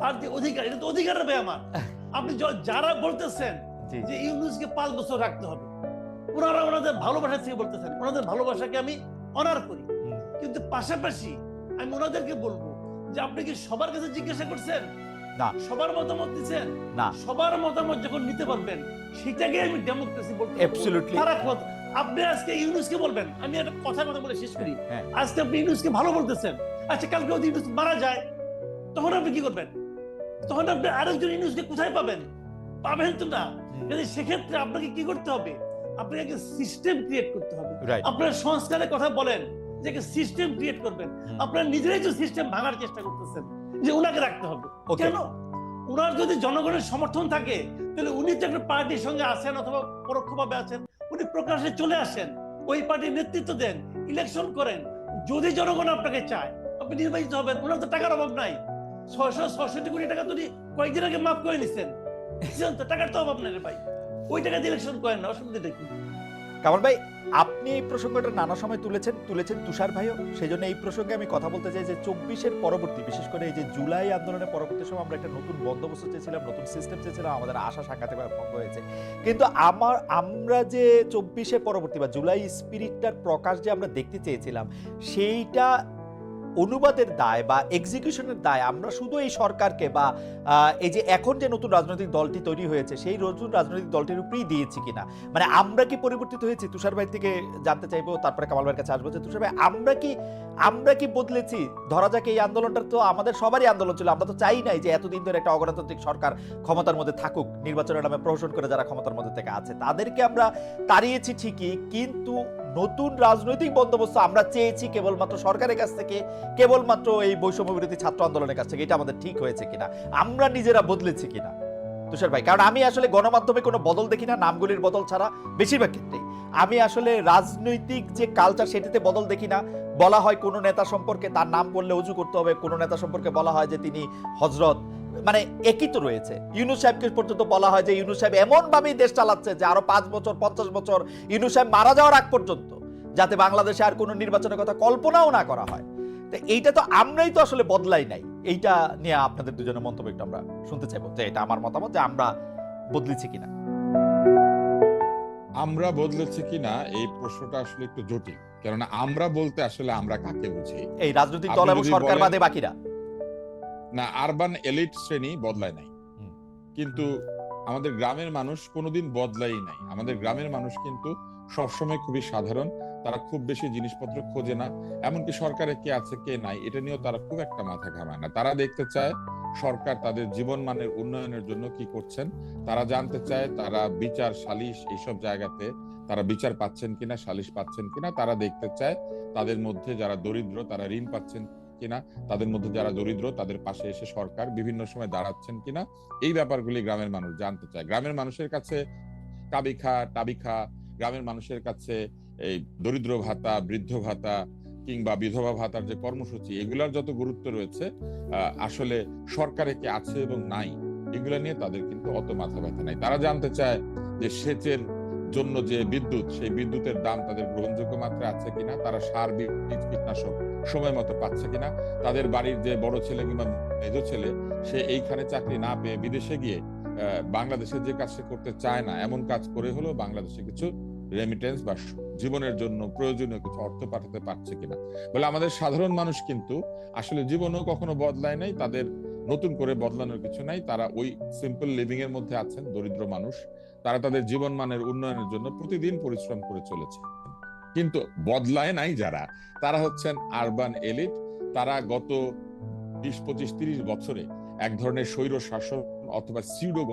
তার যে অধিকার, এটা তো অধিকার হবে আমার। আপনি যারা বলতেছেন যে ইউনূসকে 5 বছর রাখতে হবে, ওনারা ওনাদের ভালোবাসা থেকে বলতেছেন, ওনাদের ভালোবাসাকে আমি অনার করি, কিন্তু পাশাপাশি আমি ওনাদেরকে বলবো যে আপনি কি সবার কাছে জিজ্ঞাসা করছেন? না। সবার মতামত দিচ্ছেন? না। সবার মতামত যখন নিতে পারবেন, সেটাকে আমি ডেমোক্রেসি বলতে পারবো। অ্যাবসলিউটলি। আপনি আজকে ইউনূসকে বলবেন, আমি একটা কথা বলে শেষ করি, আজকে আপনি ইউনূসকে ভালো বলতেছেন, আচ্ছা কালকে যদি ইউনূস মারা যায় তখন আপনি কি করবেন? তখন আপনি আরেকজন ইউনূসকে কোথায় পাবেন? পাবেন তো না। কিন্তু সেক্ষেত্রে আপনাকে কি করতে হবে? আপনাকে একটা সিস্টেম ক্রিয়েট করতে হবে। আপনার সংস্কারের কথা বলেন যে একটা সিস্টেম ক্রিয়েট করবেন, আপনারা নিজেরাই তো সিস্টেম ভাঙার চেষ্টা করতেছেন যে উনাকে রাখতে হবে। কেন? উনার যদি জনগণের সমর্থন থাকে তাহলে উনি তো একটা পার্টির সঙ্গে আছেন অথবা পরোক্ষভাবে আছেন, উনি প্রকাশ্যে চলে আসেন, ওই পার্টির নেতৃত্ব দেন, ইলেকশন করেন। যদি জনগণ আপনাকে চায় আপনি নির্বাচিত হবেন। ওনার তো টাকার অভাব নাই, 666 কোটি টাকা তো কয়েকদিন আগে মাফ করে নিচ্ছেন, টাকার তো অভাব নাই রে ভাই, ওই টাকা দিয়ে ইলেকশন করেন না, অসুবিধা দেখুন। কামাল ভাই, আপনি এই প্রসঙ্গটা নানা সময় তুলেছেন তুষার ভাইও, সেই জন্য এই প্রসঙ্গে আমি কথা বলতে চাই যে 24-এর পরবর্তী, বিশেষ করে এই যে জুলাই আন্দোলনের পরবর্তী সময় আমরা একটা নতুন বন্দোবস্ত চেয়েছিলাম, নতুন সিস্টেম চেয়েছিলাম, আমাদের আশা সাংঘাতিকভাবে ভঙ্গ হয়েছে। কিন্তু আমরা যে 24-এর পরবর্তী বা জুলাই স্পিরিটটার প্রকাশ যে আমরা দেখতে চেয়েছিলাম, সেইটা অনুবাদের দায় বা এক্সিকিউশনের দায় আমরা শুধু এই সরকারকে বা এই যে এখন যে নতুন রাজনৈতিক দলটি তৈরি হয়েছে সেই নতুন রাজনৈতিক দলটির উপরেই দিয়েছি কিনা, মানে আমরা কি পরিবর্তিত হয়েছি? তুষার ভাই থেকে জানতে চাইবো, তারপরে কামাল ভাইয়ের কাছে আসবো যে তুষার ভাই, আমরা কি বদলেছি? ধরা যাক এই আন্দোলনটা তো আমাদের সবারই আন্দোলন ছিল, আমরা তো চাই নাই যে এতদিন ধরে একটা অগণতান্ত্রিক সরকার ক্ষমতার মধ্যে থাকুক, নির্বাচনের নামে প্রহসন করে যারা ক্ষমতার মধ্যে থেকে আছে তাদেরকে আমরা তাড়িয়েছি ঠিকই, কিন্তু নতুন রাজনৈতিক বন্দোবস্ত আমরা চেয়েছি কেবলমাত্র সরকারের কাছ থেকে, কেবলমাত্র এই বৈষম্য বিরোধী ছাত্র আন্দোলনের কাছ থেকে। এটা আমাদের ঠিক হয়েছে কিনা, আমরা নিজেরা বদলেছি কিনা তুষার ভাই? কারণ আমি আসলে গণমাধ্যমে কোনো বদল দেখি না, নামগুলির বদল ছাড়া বেশিরভাগ ক্ষেত্রে। আমি আসলে রাজনৈতিক যে কালচার সেটিতে বদল দেখি না। বলা হয় কোনো নেতা সম্পর্কে তার নাম বললে উজু করতে হবে, কোনো নেতা সম্পর্কে বলা হয় যে তিনি হযরত, মানে একই তো রয়েছে। ইউনূস সাহেবকে পর্যন্ত বলা হয় যে ইউনূস সাহেব এমন ভাবেই দেশ চালাচ্ছে যে আরো 5 বছর 50 বছর ইউনূস সাহেব মারা যাওয়ার আগ পর্যন্ত যাতে বাংলাদেশে আর কোনো নির্বাচনের কথা কল্পনাও না করা হয়। তো এইটা তো আমরাই তো আসলে বদলাই নাই। এইটা নিয়ে আপনাদের দুজনের মন্তব্য একটু আমরা শুনতে চাইবো, যে এটা আমার মতামত যে আমরা বদলেছি কিনা। আমরা বদলেছি কিনা এই প্রশ্নটা আসলে একটু জটিল, কেননা আমরা বলতে আসলে আমরা কাকে বুঝি? এই রাজনৈতিক দল এবং সরকার বাদে বাকিরা না, আরবান এলিট শ্রেণী বদলায় নাই, কিন্তু আমাদের গ্রামের মানুষ কোনোদিন বদলাই নাই। আমাদের গ্রামের মানুষ কিন্তু সবসময় খুবই সাধারণ, তারা খুব বেশি জিনিসপত্র খোঁজে না, এমনকি সরকারে কে আছে কে নাই এটা নিয়েও তারা খুব একটা মাথা ঘামায় না। তারা দেখতে চায় সরকার তাদের জীবন মানের উন্নয়নের জন্য কি করছেন, তারা জানতে চায় তারা বিচার সালিশ এইসব জায়গাতে তারা বিচার পাচ্ছেন কিনা, সালিশ পাচ্ছেন কিনা। তারা দেখতে চায় তাদের মধ্যে যারা দরিদ্র তারা ঋণ পাচ্ছেন কিনা, তাদের মধ্যে যারা দরিদ্র তাদের পাশে এসে সরকার বিভিন্ন সময় দাঁড়াচ্ছেন কিনা, এই ব্যাপারগুলি গ্রামের মানুষ জানতে চায়। গ্রামের মানুষের কাছে কাবিখা টাবিখা, গ্রামের মানুষের কাছে এই দরিদ্র ভাতা, বৃদ্ধ ভাতা কিংবা বিধবা ভাতার যে কর্মসূচি, এগুলার যত গুরুত্ব রয়েছে আসলে সরকারে কে আছে এবং নাই এগুলা নিয়ে তাদের কিন্তু অত মাথা ব্যথা নাই। তারা জানতে চায় যে সেচের জন্য যে বিদ্যুৎ, সেই বিদ্যুতের দাম তাদের গ্রহণযোগ্য মাত্রায় আছে কিনা, তারা সার বীজ কীটনাশক সময় মতো পাচ্ছে কিনা, তাদের বাড়ির যে বড় ছেলে কিংবা মেজ ছেলে সে এইখানে চাকরি না পেয়ে বিদেশে গিয়ে বাংলাদেশে যে কাজ সে করতে চায় না এমন কাজ করে হলেও বাংলাদেশে কিছু রেমিটেন্স বা জীবনের জন্য প্রয়োজনীয় কিছু অর্থ পাঠাতে পারছে কিনা। বলে আমাদের সাধারণ মানুষ কিন্তু আসলে জীবনও কখনো বদলায় নাই, তাদের নতুন করে বদলানোর কিছু নাই, তারা ওই সিম্পল লিভিং এর মধ্যে আছেন। দরিদ্র মানুষ তারা তাদের জীবন মানের উন্নয়নের জন্য প্রতিদিন পরিশ্রম করে চলেছে, কিন্তু বদলায় নাই যারা, তারা হচ্ছেন আরবান এলিট। তারা গত 20-25-30 বছরে এক ধরনের স্বৈর শাসন অথবা সিউডো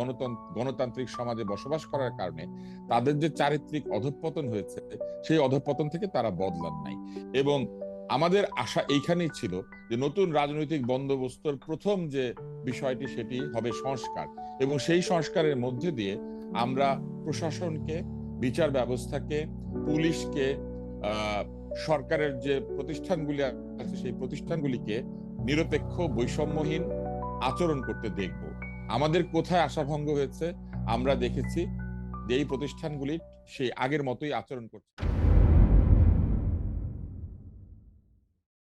গণতান্ত্রিক সমাজে বসবাস করার কারণে তাদের যে চারিত্রিক অধঃপতন হয়েছে, সেই অধঃপতন থেকে তারা বদলান নাই। এবং আমাদের আশা এইখানেই ছিল যে নতুন রাজনৈতিক বন্দোবস্তর প্রথম যে বিষয়টি সেটি হবে সংস্কার, এবং সেই সংস্কারের মধ্যে দিয়ে আমরা প্রশাসনকে, বিচার ব্যবস্থাকে, পুলিশকে, সরকারের যে প্রতিষ্ঠানগুলি আছে সেই প্রতিষ্ঠানগুলিকে নিরপেক্ষ বৈষম্যহীন আচরণ করতে দেখব। আমাদের কোথায় আশাভঙ্গ হয়েছে আমরা দেখেছি যে এই প্রতিষ্ঠানগুলি সেই আগের মতোই আচরণ করছে।